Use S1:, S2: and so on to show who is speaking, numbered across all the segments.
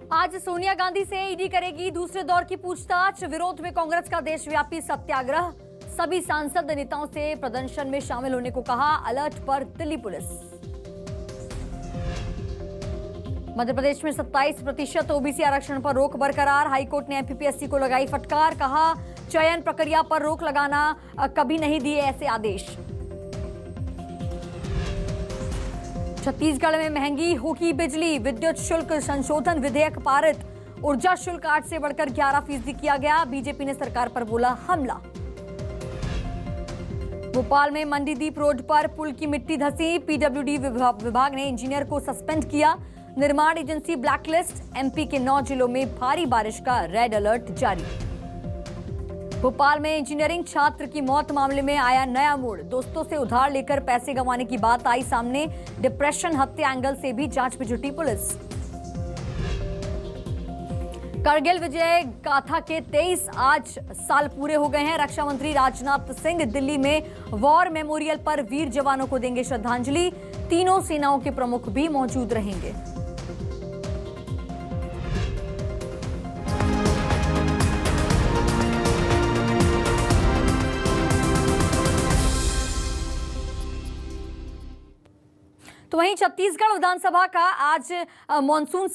S1: आज सोनिया गांधी से ईडी करेगी दूसरे दौर की पूछताछ। विरोध में कांग्रेस का देशव्यापी सत्याग्रह। सभी सांसद नेताओं से प्रदर्शन में शामिल होने को कहा। अलर्ट पर दिल्ली पुलिस। मध्य प्रदेश में 27% ओबीसी आरक्षण पर रोक बरकरार। हाईकोर्ट ने एमपीपीएससी को लगाई फटकार। कहा चयन प्रक्रिया पर रोक लगाना कभी नहीं दिए ऐसे आदेश। छत्तीसगढ़ में महंगी होगी बिजली। विद्युत शुल्क संशोधन विधेयक पारित। ऊर्जा शुल्क 8 से बढ़कर 11% किया गया। बीजेपी ने सरकार पर बोला हमला। भोपाल में मंडीदीप रोड पर पुल की मिट्टी धंसी। पीडब्ल्यूडी विभाग ने इंजीनियर को सस्पेंड किया। निर्माण एजेंसी ब्लैकलिस्ट। एमपी के 9 जिलों में भारी बारिश का रेड अलर्ट जारी। भोपाल में इंजीनियरिंग छात्र की मौत मामले में आया नया मोड़। दोस्तों से उधार लेकर पैसे गंवाने की बात आई सामने। डिप्रेशन हत्या एंगल से भी जांच में जुटी पुलिस। करगिल विजय गाथा के 23 आज साल पूरे हो गए हैं। रक्षा मंत्री राजनाथ सिंह दिल्ली में वॉर मेमोरियल पर वीर जवानों को देंगे श्रद्धांजलि। तीनों सेनाओं के प्रमुख भी मौजूद रहेंगे। तो वहीं छत्तीसगढ़ विधानसभा का आज मानसून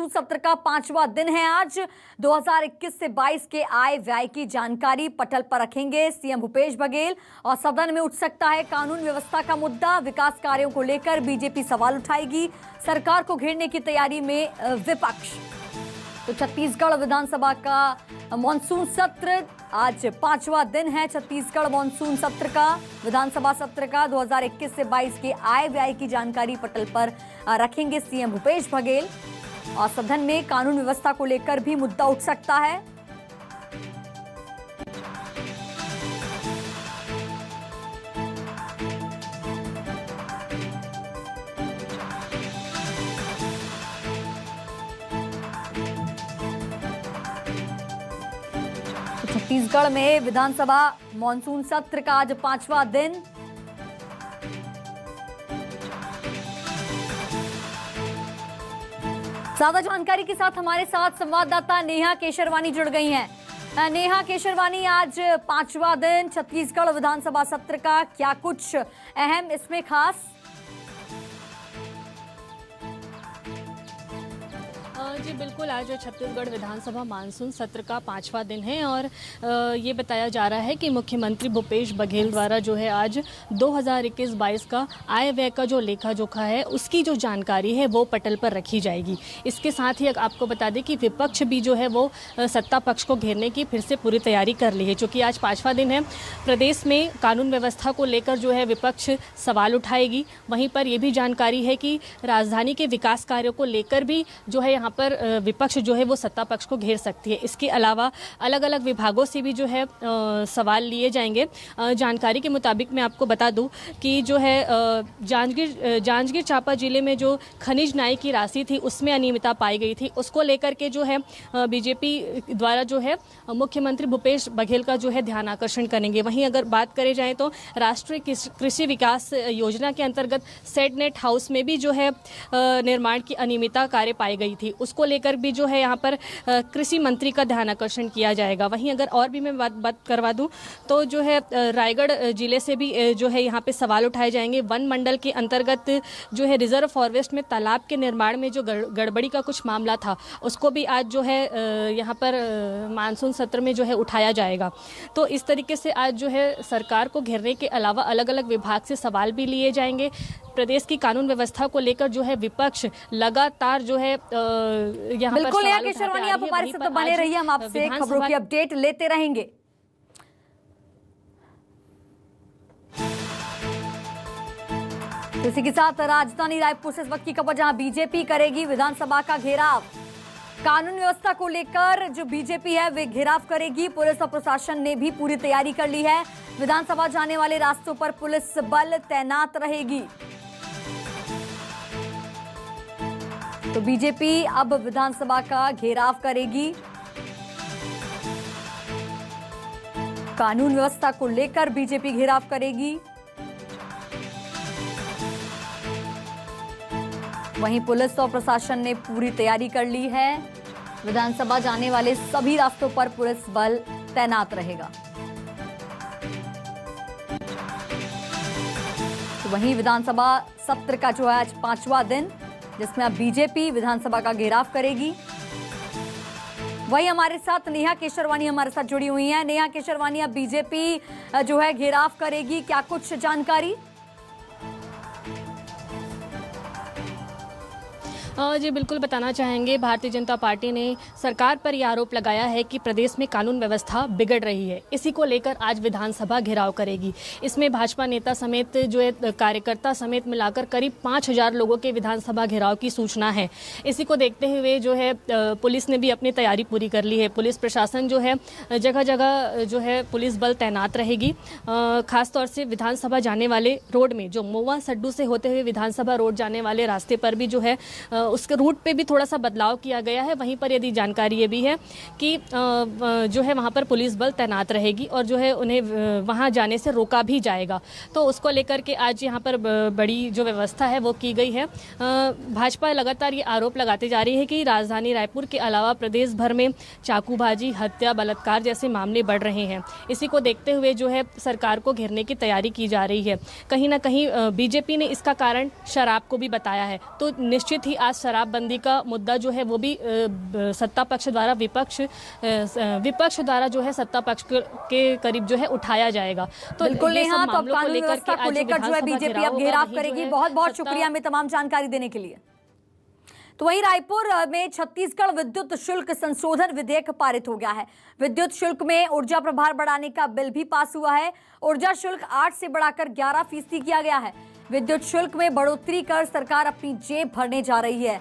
S1: सत्र का 5वां दिन है। आज 2021 से 22 के आय व्यय की जानकारी पटल पर रखेंगे सीएम भूपेश बघेल। और सदन में उठ सकता है कानून व्यवस्था का मुद्दा। विकास कार्यों को लेकर बीजेपी सवाल उठाएगी। सरकार को घेरने की तैयारी में विपक्ष। तो छत्तीसगढ़ विधानसभा का मानसून सत्र आज 5वां दिन है। छत्तीसगढ़ मानसून सत्र का विधानसभा सत्र का 2021 से 22 के आय व्यय की जानकारी पटल पर रखेंगे सीएम भूपेश बघेल। और सदन में कानून व्यवस्था को लेकर भी मुद्दा उठ सकता है। छत्तीसगढ़ में विधानसभा मानसून सत्र का आज 5वां दिन। ज्यादा जानकारी के साथ हमारे साथ संवाददाता नेहा केशरवानी जुड़ गई हैं। नेहा केशरवानी, आज 5वां दिन छत्तीसगढ़ विधानसभा सत्र का, क्या कुछ अहम इसमें खास?
S2: जी बिल्कुल, आज छत्तीसगढ़ विधानसभा मानसून सत्र का 5वां दिन है और ये बताया जा रहा है कि मुख्यमंत्री भूपेश बघेल द्वारा जो है आज 2021-22 का आय व्यय का जो लेखा जोखा है उसकी जो जानकारी है वो पटल पर रखी जाएगी। इसके साथ ही आपको बता दें कि विपक्ष भी जो है वो सत्ता पक्ष को घेरने की फिर से पूरी तैयारी कर ली है। चूँकि आज 5वां दिन है, प्रदेश में कानून व्यवस्था को लेकर जो है विपक्ष सवाल उठाएगी। वहीं पर यह भी जानकारी है कि राजधानी के विकास कार्यों को लेकर भी जो है यहाँ पर विपक्ष जो है वो सत्ता पक्ष को घेर सकती है। इसके अलावा अलग अलग विभागों से भी जो है सवाल लिए जाएंगे। जानकारी के मुताबिक मैं आपको बता दूं कि जो है जांजगीर चांपा जिले में जो खनिज न्याय की राशि थी उसमें अनियमितता पाई गई थी। उसको लेकर के जो है बीजेपी द्वारा जो है मुख्यमंत्री भूपेश बघेल का जो है ध्यान आकर्षण करेंगे। वहीं अगर बात करें जाए तो राष्ट्रीय कृषि विकास योजना के अंतर्गत सेडनेट हाउस में भी जो है निर्माण की अनियमितता कार्य पाई गई थी। उसको लेकर भी जो है यहाँ पर कृषि मंत्री का ध्यान आकर्षण किया जाएगा। वहीं अगर और भी मैं बात करवा दूं तो जो है रायगढ़ जिले से भी जो है यहाँ पे सवाल उठाए जाएंगे। वन मंडल के अंतर्गत जो है रिजर्व फॉरेस्ट में तालाब के निर्माण में जो गड़बड़ी का कुछ मामला था उसको भी आज जो है यहाँ पर मानसून सत्र में जो है उठाया जाएगा। तो इस तरीके से आज जो है सरकार को घेरने के अलावा अलग अलग विभाग से सवाल भी लिए जाएंगे। प्रदेश की कानून व्यवस्था को लेकर जो है विपक्ष लगातार जो है यहाँ पर
S1: बिल्कुल नेहा केशरवानी, आप हमारे साथ बने रहिए, हम आपसे खबरों की अपडेट लेते रहेंगे। इसी के साथ राजधानी रायपुर से इस वक्त की खबर, जहां बीजेपी करेगी विधानसभा का घेराव। कानून व्यवस्था को लेकर जो बीजेपी है वे घेराव करेगी। पुलिस और प्रशासन ने भी पूरी तैयारी कर ली है। विधानसभा जाने वाले रास्तों पर पुलिस बल तैनात रहेगी। तो बीजेपी अब विधानसभा का घेराव करेगी। कानून व्यवस्था को लेकर बीजेपी घेराव करेगी। वहीं पुलिस और प्रशासन ने पूरी तैयारी कर ली है। विधानसभा जाने वाले सभी रास्तों पर पुलिस बल तैनात रहेगा। तो वहीं विधानसभा सत्र का जो है आज 5वां दिन, जिसमें अब बीजेपी विधानसभा का घेराव करेगी। वही हमारे साथ नेहा केशरवानी हमारे साथ जुड़ी हुई हैं। नेहा केशरवानी, अब बीजेपी जो है घेराव करेगी, क्या कुछ जानकारी?
S2: जी बिल्कुल बताना चाहेंगे। भारतीय जनता पार्टी ने सरकार पर यह आरोप लगाया है कि प्रदेश में कानून व्यवस्था बिगड़ रही है। इसी को लेकर आज विधानसभा घेराव करेगी। इसमें भाजपा नेता समेत जो है कार्यकर्ता समेत मिलाकर करीब 5,000 लोगों के विधानसभा घेराव की सूचना है। इसी को देखते हुए जो है पुलिस ने भी अपनी तैयारी पूरी कर ली है। पुलिस प्रशासन जो है जगह जगह जो है पुलिस बल तैनात रहेगी। खासतौर से विधानसभा जाने वाले रोड में, जो महुआ सड्डू से होते हुए विधानसभा रोड जाने वाले रास्ते पर भी जो है उसके रूट पे भी थोड़ा सा बदलाव किया गया है। वहीं पर यदि जानकारी ये भी है कि जो है वहाँ पर पुलिस बल तैनात रहेगी और जो है उन्हें वहाँ जाने से रोका भी जाएगा। तो उसको लेकर के आज यहाँ पर बड़ी जो व्यवस्था है वो की गई है। भाजपा लगातार ये आरोप लगाते जा रही है कि राजधानी रायपुर के अलावा प्रदेश भर में चाकूबाजी, हत्या, बलात्कार जैसे मामले बढ़ रहे हैं। इसी को देखते हुए जो है सरकार को घेरने की तैयारी की जा रही है। कहीं ना कहीं बीजेपी ने इसका कारण शराब को भी बताया है। तो निश्चित ही आज शराबबंदी का मुद्दा जो है वो भी सत्ता पक्ष द्वारा विपक्ष द्वारा जो है सत्ता पक्ष के करीब जो है उठाया जाएगा। तो
S1: बिल्कुल
S2: ये
S1: नेहा,
S2: सब
S1: तो अब
S2: मामलों को
S1: कानून
S2: लेकर
S1: व्यवस्था को लेकर जो है बीजेपी अब घेराव करेगी। बहुत बहुत शुक्रिया हमें तमाम जानकारी देने के लिए। तो वहीं रायपुर में छत्तीसगढ़ विद्युत शुल्क संशोधन विधेयक पारित हो गया है। विद्युत शुल्क में ऊर्जा प्रभार बढ़ाने का बिल भी पास हुआ है। ऊर्जा शुल्क 8 से बढ़ाकर 11% किया गया है। विद्युत शुल्क में बढ़ोतरी कर सरकार अपनी जेब भरने जा रही है।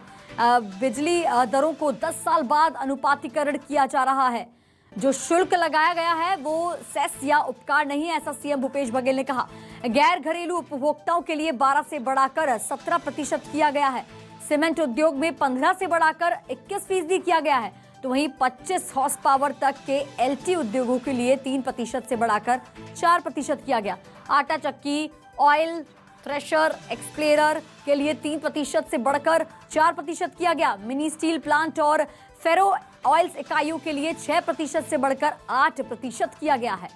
S1: बिजली दरों को 10 साल बाद अनुपातीकरण किया जा रहा है। जो शुल्क लगाया गया है वो सेस या उपकार नहीं है, ऐसा सीएम भूपेश बघेल ने कहा। गैर घरेलू उपभोक्ताओं के लिए 12 से बढ़ाकर 17% किया गया है। सीमेंट उद्योग में 15 से बढ़ाकर 21% किया गया है। तो वहीं 25 हॉर्स पावर तक के एलटी उद्योगों के लिए 3% से बढ़ाकर 4% किया गया। आटा चक्की, ऑयल थ्रेशर, एक्सप्लेयर के लिए 3% से बढ़कर 4% किया गया। मिनी स्टील प्लांट और फेरो ऑयल्स इकाइयों के लिए 6% से बढ़कर 8% किया गया है।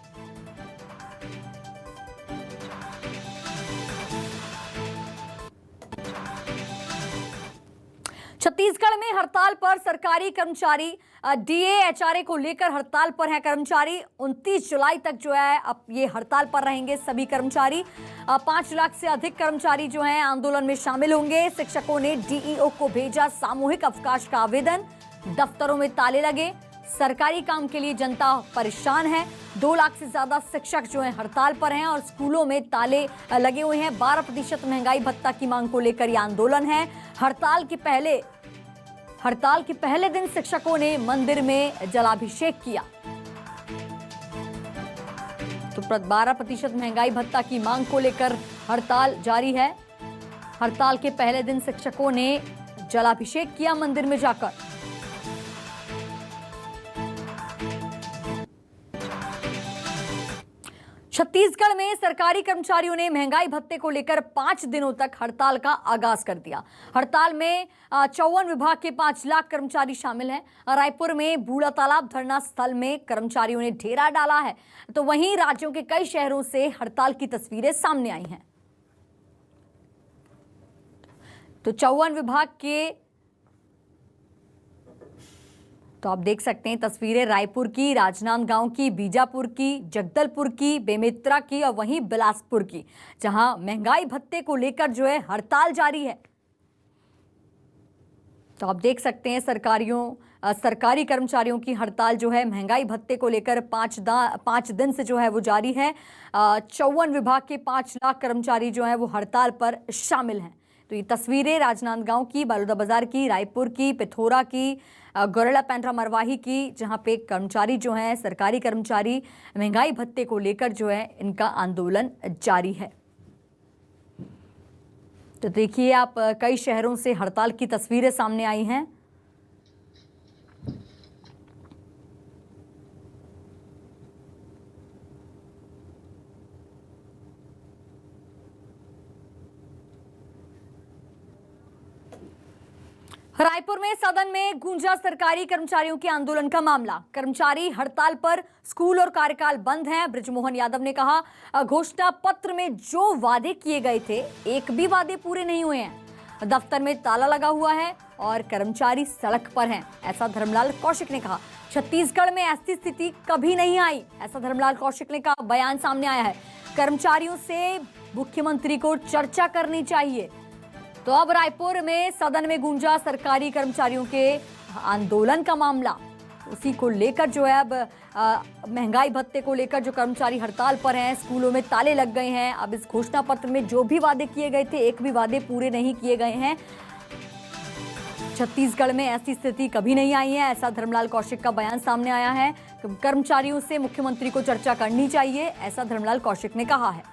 S1: छत्तीसगढ़ में हड़ताल पर सरकारी कर्मचारी, डीए एचआरए को लेकर हड़ताल पर हैं कर्मचारी। 29 जुलाई तक जो है अब ये हड़ताल पर रहेंगे सभी कर्मचारी। 5 लाख से अधिक कर्मचारी जो हैं आंदोलन में शामिल होंगे। शिक्षकों ने डीईओ को भेजा सामूहिक अवकाश का आवेदन। दफ्तरों में ताले लगे। सरकारी काम के लिए जनता परेशान है। 2 लाख से ज्यादा शिक्षक जो हैं हड़ताल पर हैं और स्कूलों में ताले लगे हुए हैं। 12% महंगाई भत्ता की मांग को लेकर यह आंदोलन है। हड़ताल के पहले दिन शिक्षकों ने मंदिर में जलाभिषेक किया। तो 12% महंगाई भत्ता की मांग को लेकर हड़ताल जारी है। हड़ताल के पहले दिन शिक्षकों ने जलाभिषेक किया मंदिर में जाकर। छत्तीसगढ़ में सरकारी कर्मचारियों ने महंगाई भत्ते को लेकर 5 दिनों तक हड़ताल का आगाज कर दिया। हड़ताल में 54 विभाग के 5 लाख कर्मचारी शामिल हैं। रायपुर में बूढ़ा तालाब धरना स्थल में कर्मचारियों ने डेरा डाला है। तो वहीं राज्यों के कई शहरों से हड़ताल की तस्वीरें सामने आई हैं। तो 54 विभाग के, तो आप देख सकते हैं तस्वीरें रायपुर की, राजनांदगांव की, बीजापुर की, जगदलपुर की, बेमेतरा की और वहीं बिलासपुर की, जहां महंगाई भत्ते को लेकर जो है हड़ताल जारी है। तो आप देख सकते हैं सरकारी कर्मचारियों की हड़ताल जो है महंगाई भत्ते को लेकर 5 दिन से जो है वो जारी है। 54 विभाग के 5 लाख कर्मचारी जो है वो हड़ताल पर शामिल हैं। तो ये तस्वीरें राजनांदगांव की, बलौदाबाजार की, रायपुर की, पिथौरा की, गौरेला पेंड्रा मरवाही की, जहां पे कर्मचारी जो हैं सरकारी कर्मचारी महंगाई भत्ते को लेकर जो है इनका आंदोलन जारी है। तो देखिए आप, कई शहरों से हड़ताल की तस्वीरें सामने आई हैं। रायपुर में सदन में गूंजा सरकारी कर्मचारियों के आंदोलन का मामला। कर्मचारी हड़ताल पर, स्कूल और कार्यकाल बंद हैं। बृजमोहन यादव ने कहा, घोषणा पत्र में जो वादे किए गए थे, एक भी वादे पूरे नहीं हुए हैं। दफ्तर में ताला लगा हुआ है और कर्मचारी सड़क पर हैं, ऐसा धर्मलाल कौशिक ने कहा। छत्तीसगढ़ में ऐसी स्थिति कभी नहीं आई, ऐसा धर्मलाल कौशिक ने कहा। बयान सामने आया है, कर्मचारियों से मुख्यमंत्री को चर्चा करनी चाहिए। तो अब रायपुर में सदन में गूंजा सरकारी कर्मचारियों के आंदोलन का मामला। उसी को लेकर जो है अब महंगाई भत्ते को लेकर जो कर्मचारी हड़ताल पर हैं, स्कूलों में ताले लग गए हैं। अब इस घोषणा पत्र में जो भी वादे किए गए थे, एक भी वादे पूरे नहीं किए गए हैं। छत्तीसगढ़ में ऐसी स्थिति कभी नहीं आई है, ऐसा धर्मलाल कौशिक का बयान सामने आया है। कर्मचारियों से मुख्यमंत्री को चर्चा करनी चाहिए, ऐसा धर्मलाल कौशिक ने कहा है।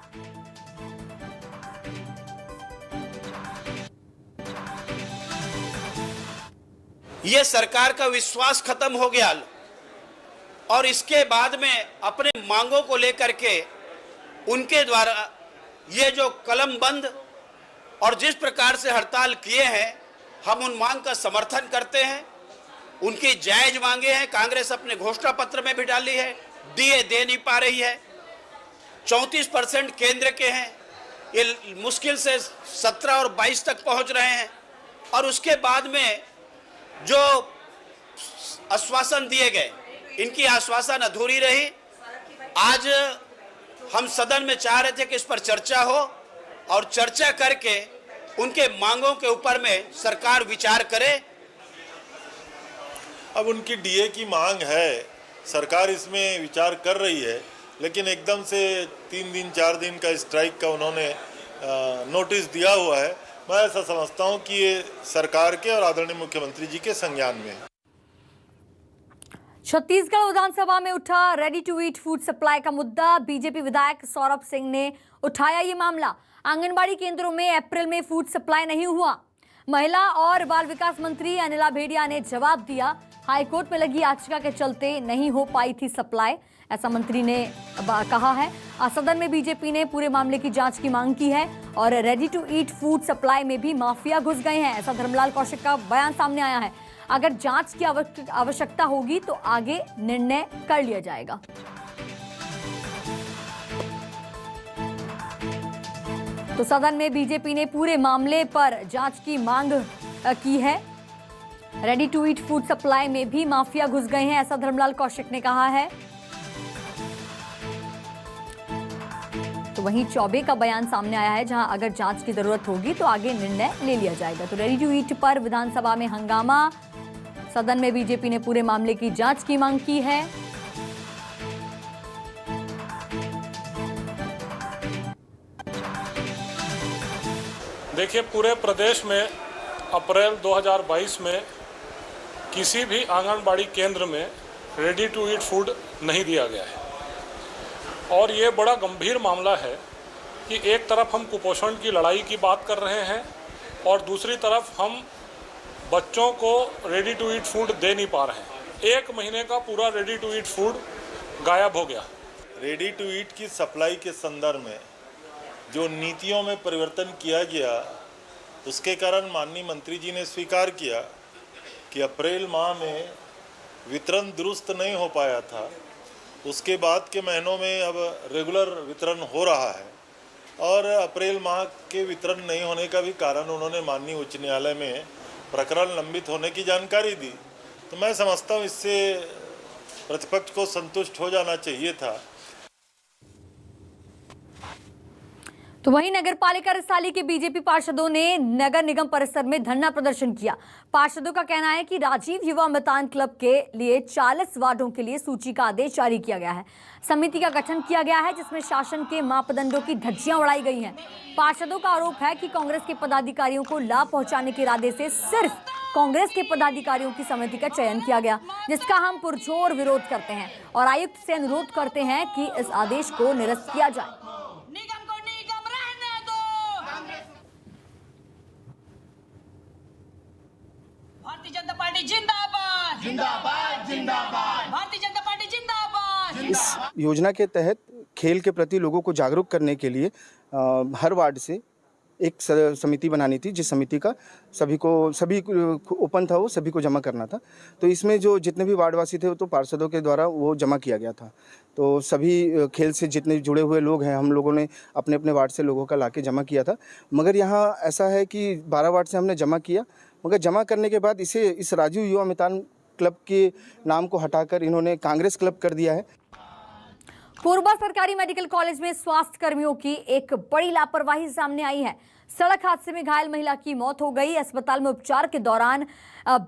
S3: ये सरकार का विश्वास खत्म हो गया और इसके बाद में अपने मांगों को लेकर के उनके द्वारा ये जो कलम बंद और जिस प्रकार से हड़ताल किए हैं, हम उन मांग का समर्थन करते हैं। उनकी जायज मांगे हैं, कांग्रेस अपने घोषणा पत्र में भी डाली है। डीए दे नहीं पा रही है, 34% केंद्र के हैं, ये मुश्किल से 17 और 22 तक पहुंच रहे हैं। और उसके बाद में जो आश्वासन दिए गए, इनकी आश्वासन अधूरी रही। आज हम सदन में चाह रहे थे कि इस पर चर्चा हो और चर्चा करके उनके मांगों के ऊपर में सरकार विचार करे।
S4: अब उनकी डीए की मांग है, सरकार इसमें विचार कर रही है, लेकिन एकदम से 3 दिन 4 दिन का स्ट्राइक का उन्होंने नोटिस दिया हुआ है। मैं ऐसा समझता हूं कि ये सरकार के और आदरणीय मुख्यमंत्री जी के संज्ञान में है।
S1: छत्तीसगढ़ विधानसभा में उठा ready to eat food supply का मुद्दा। बीजेपी विधायक सौरभ सिंह ने उठाया ये मामला। आंगनबाड़ी केंद्रों में अप्रैल में फूड सप्लाई नहीं हुआ। महिला और बाल विकास मंत्री अनिला भेड़िया ने जवाब दिया, हाईकोर्ट में लगी याचिका के चलते नहीं हो पाई थी सप्लाई, ऐसा मंत्री ने कहा है। सदन में बीजेपी ने पूरे मामले की जांच की मांग की है और ready to eat food supply में भी माफिया घुस गए हैं, ऐसा धर्मलाल कौशिक का बयान सामने आया है। अगर जांच की आवश्यकता होगी तो आगे निर्णय कर लिया जाएगा। तो सदन में बीजेपी ने पूरे मामले पर जांच की मांग की है। Ready to eat food supply में भी माफिया घुस गए हैं, ऐसा धर्मलाल कौशिक ने कहा है। तो वहीं चौबे का बयान सामने आया है, जहां अगर जांच की जरूरत होगी तो आगे निर्णय ले लिया जाएगा। तो रेडी टू ईट पर विधानसभा में हंगामा। सदन में बीजेपी ने पूरे मामले की जांच की मांग की है।
S5: देखिए, पूरे प्रदेश में अप्रैल 2022 में किसी भी आंगनबाड़ी केंद्र में रेडी टू ईट फूड नहीं दिया गया है। और ये बड़ा गंभीर मामला है कि एक तरफ हम कुपोषण की लड़ाई की बात कर रहे हैं और दूसरी तरफ हम बच्चों को रेडी टू ईट फूड दे नहीं पा रहे हैं। 1 महीने का पूरा रेडी टू ईट फूड गायब हो गया।
S4: रेडी टू ईट की सप्लाई के संदर्भ में जो नीतियों में परिवर्तन किया गया, उसके कारण माननीय मंत्री जी ने स्वीकार किया कि अप्रैल माह में वितरण दुरुस्त नहीं हो पाया था। उसके बाद के महीनों में अब रेगुलर वितरण हो रहा है और अप्रैल माह के वितरण नहीं होने का भी कारण उन्होंने माननीय उच्च न्यायालय में प्रकरण लंबित होने की जानकारी दी। तो मैं समझता हूँ इससे प्रतिपक्ष को संतुष्ट हो जाना चाहिए था।
S1: तो वहीं नगर पालिका रिसाली के बीजेपी पार्षदों ने नगर निगम परिसर में धरना प्रदर्शन किया। पार्षदों का कहना है कि राजीव युवा मतदान क्लब के लिए 40 वार्डों के लिए सूची का आदेश जारी किया गया है। समिति का गठन किया गया है, जिसमें शासन के मापदंडों की धज्जियां उड़ाई गई हैं। पार्षदों का आरोप है कि कांग्रेस के पदाधिकारियों को लाभ पहुंचाने के इरादे से सिर्फ कांग्रेस के पदाधिकारियों की समिति का चयन किया गया, जिसका हम पुरजोर विरोध करते हैं और आयुक्त से अनुरोध करते हैं कि इस आदेश को निरस्त किया जाए।
S6: भारतीय जनता पार्टी जिंदाबाद जिंदाबाद जिंदाबाद भारतीय जनता पार्टी जिंदाबाद।
S7: इस योजना के तहत खेल के प्रति लोगों को जागरूक करने के लिए हर वार्ड से एक समिति बनानी थी, जिस समिति का सभी ओपन था, वो सभी को जमा करना था। तो इसमें जो जितने भी वार्डवासी थे वो तो पार्षदों के द्वारा वो जमा किया गया था। तो सभी खेल से जितने जुड़े हुए लोग हैं, हम लोगों ने अपने अपने वार्ड से लोगों का लाके जमा किया था। मगर यहाँ ऐसा है कि 12 वार्ड से हमने जमा किया, मगर जमा करने के बाद इस राजीव युवा मैदान क्लब के नाम को हटाकर इन्होंने कांग्रेस क्लब कर दिया है।
S1: कोरबा सरकारी मेडिकल कॉलेज में स्वास्थ्य कर्मियों की एक बड़ी लापरवाही सामने आई है। सड़क हादसे में घायल महिला की मौत हो गई। अस्पताल में उपचार के दौरान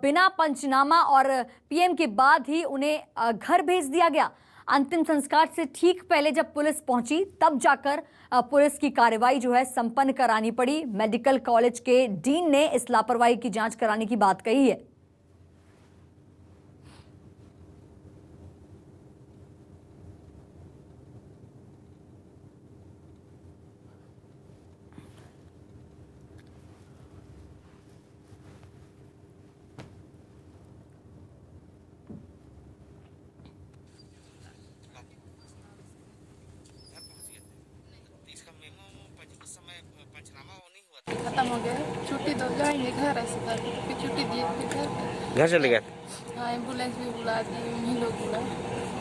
S1: बिना पंचनामा और पीएम के बाद ही उन्हें घर भेज दिया गया। अंतिम संस्कार से ठीक पहले जब पुलिस पहुंची, तब जाकर पुलिस की कार्रवाई जो है संपन्न करानी पड़ी। मेडिकल कॉलेज के डीन ने इस लापरवाही की जांच कराने की बात कही है।
S8: खत्म हो गया है, छुट्टी तो जाएंगे घर, ऐसे फिर छुट्टी दिए फिर
S9: घर चले गए।
S8: हाँ, एम्बुलेंस भी बुला दी, उन्हीं लोग बुला।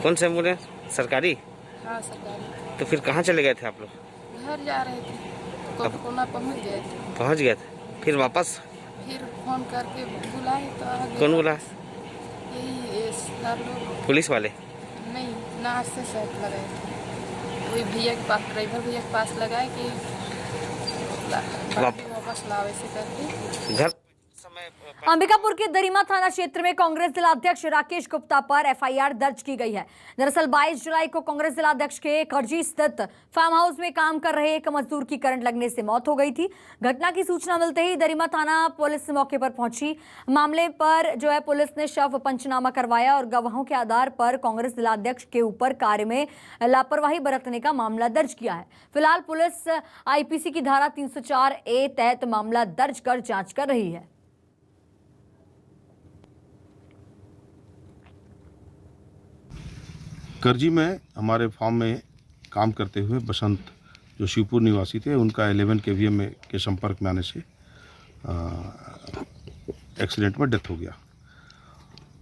S9: कौन सा एम्बुलेंस? सरकारी?
S8: हाँ, सरकारी।
S9: तो फिर कहाँ चले गए थे आप लोग?
S8: घर जा रहे थे, कोटकोना पहुँच गए थे।
S9: पहुँच गए थे, फिर वापस?
S8: फिर फोन करके बुलाए तो आ गए।
S9: कौन बुला?
S8: यही सर लोग।
S9: पुलिस वाले?
S8: नहीं, नाच से साथ लगाए थे, वही भैया के पास, ड्राइवर भैया के पास लगाए कि वापस लाओ, ऐसे करके घर।
S1: अंबिकापुर के दरिमा थाना क्षेत्र में कांग्रेस जिलाध्यक्ष राकेश गुप्ता पर एफआईआर दर्ज की गई है। दरअसल 22 जुलाई को कांग्रेस जिलाध्यक्ष के करजी स्थित फार्म हाउस में काम कर रहे एक मजदूर की करंट लगने से मौत हो गई थी। घटना की सूचना मिलते ही दरिमा थाना पुलिस मौके पर पहुंची। मामले पर जो है पुलिस ने शव पंचनामा करवाया और गवाहों के आधार पर कांग्रेस जिलाध्यक्ष के ऊपर कार्य में लापरवाही बरतने का मामला दर्ज किया है। फिलहाल पुलिस आईपीसी की धारा 304A तहत मामला दर्ज कर जांच कर रही है।
S10: करजी में हमारे फार्म में काम करते हुए बसंत, जो शिवपुर निवासी थे, उनका 11 kVA में के संपर्क में आने से एक्सीडेंट में डेथ हो गया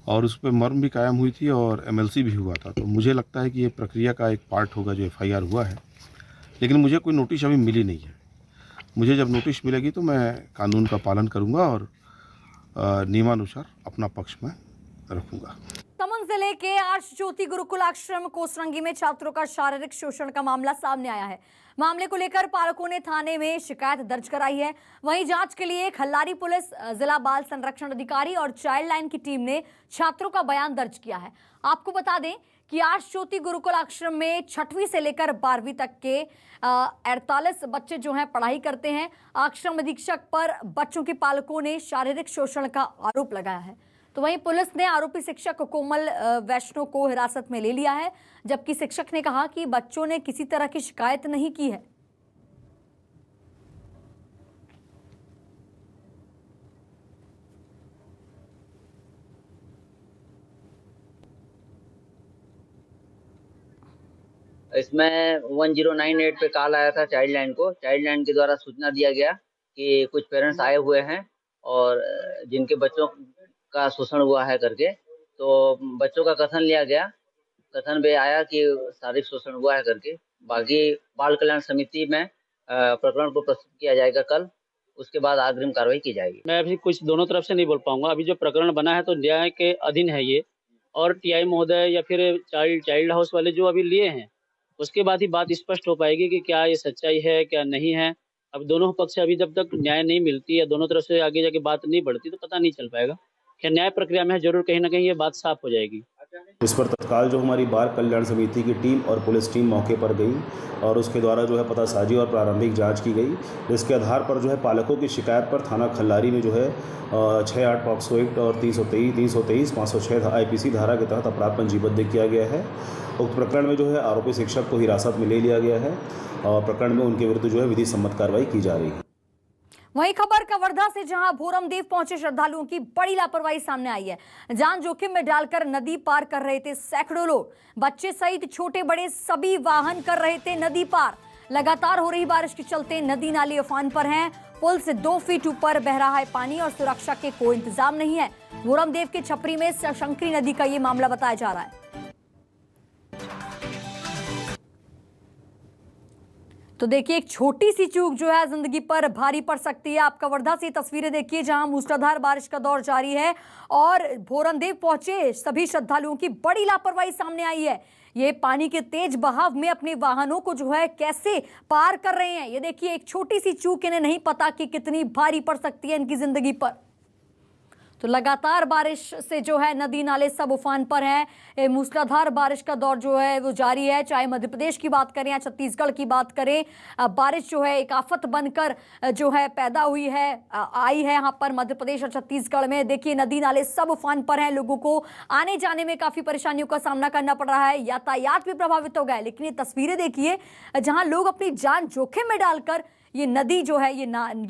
S10: और उस पर मर्म भी कायम हुई थी और MLC भी हुआ था। तो मुझे लगता है कि ये प्रक्रिया का एक पार्ट होगा जो FIR हुआ है, लेकिन मुझे कोई नोटिस अभी मिली नहीं है। मुझे जब नोटिस मिलेगी तो मैं कानून का पालन करूँगा और नियमानुसार अपना पक्ष में रखूँगा।
S1: दमन जिले के आर्ष ज्योति गुरुकुल आश्रम कोसरंगी में छात्रों का शारीरिक शोषण का मामला सामने आया है। मामले को लेकर पालकों ने थाने में शिकायत दर्ज कराई है। वहीं जांच के लिए खल्लारी पुलिस, जिला बाल संरक्षण अधिकारी और चाइल्ड लाइन की टीम ने छात्रों का बयान दर्ज किया है। आपको बता दें कि आर्ष ज्योति गुरुकुल आश्रम में 6वीं से लेकर 12वीं तक के 48 बच्चे जो हैं पढ़ाई करते हैं। आश्रम अधीक्षक पर बच्चों के पालकों ने शारीरिक शोषण का आरोप लगाया है। तो वहीं पुलिस ने आरोपी शिक्षक कोमल वैष्णव को हिरासत में ले लिया है, जबकि शिक्षक ने कहा कि बच्चों ने किसी तरह की शिकायत नहीं की है।
S11: इसमें 1098 पे कॉल आया था चाइल्ड लाइन को। चाइल्ड लाइन के द्वारा सूचना दिया गया कि कुछ पेरेंट्स आए हुए हैं और जिनके बच्चों का शोषण हुआ है करके। तो बच्चों का कथन लिया गया, कथन में आया कि शारीरिक शोषण हुआ है करके। बाकी बाल कल्याण समिति में प्रकरण को प्रस्तुत किया जाएगा कल, उसके बाद अग्रिम कार्रवाई की जाएगी।
S12: मैं अभी कुछ दोनों तरफ से नहीं बोल पाऊंगा। अभी जो प्रकरण बना है तो न्याय के अधीन है ये, और टीआई महोदय या फिर चाइल्ड हाउस वाले जो अभी लिए हैं, उसके बाद ही बात स्पष्ट हो पाएगी कि क्या ये सच्चाई है क्या नहीं है। अब दोनों पक्ष से अभी जब तक न्याय नहीं मिलती या दोनों तरफ से आगे जाके बात नहीं बढ़ती तो पता नहीं चल पाएगा। क्या न्याय प्रक्रिया में जरूर कहीं ना कहीं ये बात साफ हो जाएगी।
S13: इस पर तत्काल जो हमारी बाल कल्याण समिति की टीम और पुलिस टीम मौके पर गई और उसके द्वारा जो है पतासाजी और प्रारंभिक जांच की गई। इसके आधार पर जो है पालकों की शिकायत पर थाना खल्लारी में जो है 68 पॉक्सो एक्ट और 323 506 आईपीसी धारा के तहत अपराध पंजीबद्ध किया गया है। उक्त प्रकरण में जो है आरोपी शिक्षक को हिरासत में ले लिया गया है और प्रकरण में उनके विरुद्ध जो है विधि सम्मत कार्रवाई की जा रही है।
S1: वहीं खबर कवर्धा से, जहां भोरमदेव पहुंचे श्रद्धालुओं की बड़ी लापरवाही सामने आई है। जान जोखिम में डालकर नदी पार कर रहे थे सैकड़ों लोग। बच्चे सहित छोटे बड़े सभी वाहन कर रहे थे नदी पार। लगातार हो रही बारिश के चलते नदी नाले उफान पर हैं। पुल से 2 फीट ऊपर बह रहा है पानी और सुरक्षा के कोई इंतजाम नहीं है। मोरमदेव के छपरी में शंकरी नदी का ये मामला बताया जा रहा है। तो देखिए, एक छोटी सी चूक जो है जिंदगी पर भारी पड़ सकती है। आप कवर्धा से तस्वीरें देखिए जहां मूसलाधार बारिश का दौर जारी है और भोरमदेव पहुंचे सभी श्रद्धालुओं की बड़ी लापरवाही सामने आई है। ये पानी के तेज बहाव में अपने वाहनों को जो है कैसे पार कर रहे हैं। ये देखिए, एक छोटी सी चूक इन्हें नहीं पता कि कितनी भारी पड़ सकती है इनकी जिंदगी पर। तो लगातार बारिश से जो है नदी नाले सब उफान पर हैं। मूसलाधार बारिश का दौर जो है वो जारी है। चाहे मध्य प्रदेश की बात करें या छत्तीसगढ़ की बात करें, बारिश जो है एक आफत बनकर जो है पैदा हुई है, आई है यहाँ पर मध्य प्रदेश और छत्तीसगढ़ में। देखिए, नदी नाले सब उफान पर हैं। लोगों को आने जाने में काफ़ी परेशानियों का सामना करना पड़ रहा है। यातायात भी प्रभावित हो गया है। लेकिन ये तस्वीरें देखिए जहाँ लोग अपनी जान जोखिम में डालकर ये नदी जो है ये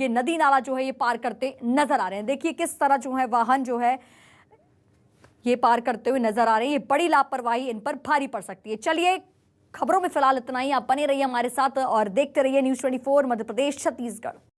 S1: नदी नाला जो है ये पार करते नजर आ रहे हैं। देखिए किस तरह जो है वाहन जो है ये पार करते हुए नजर आ रहे हैं। ये बड़ी लापरवाही इन पर भारी पड़ सकती है। चलिए, खबरों में फिलहाल इतना ही। आप बने रहिए हमारे साथ और देखते रहिए न्यूज़ 24 मध्य प्रदेश छत्तीसगढ़।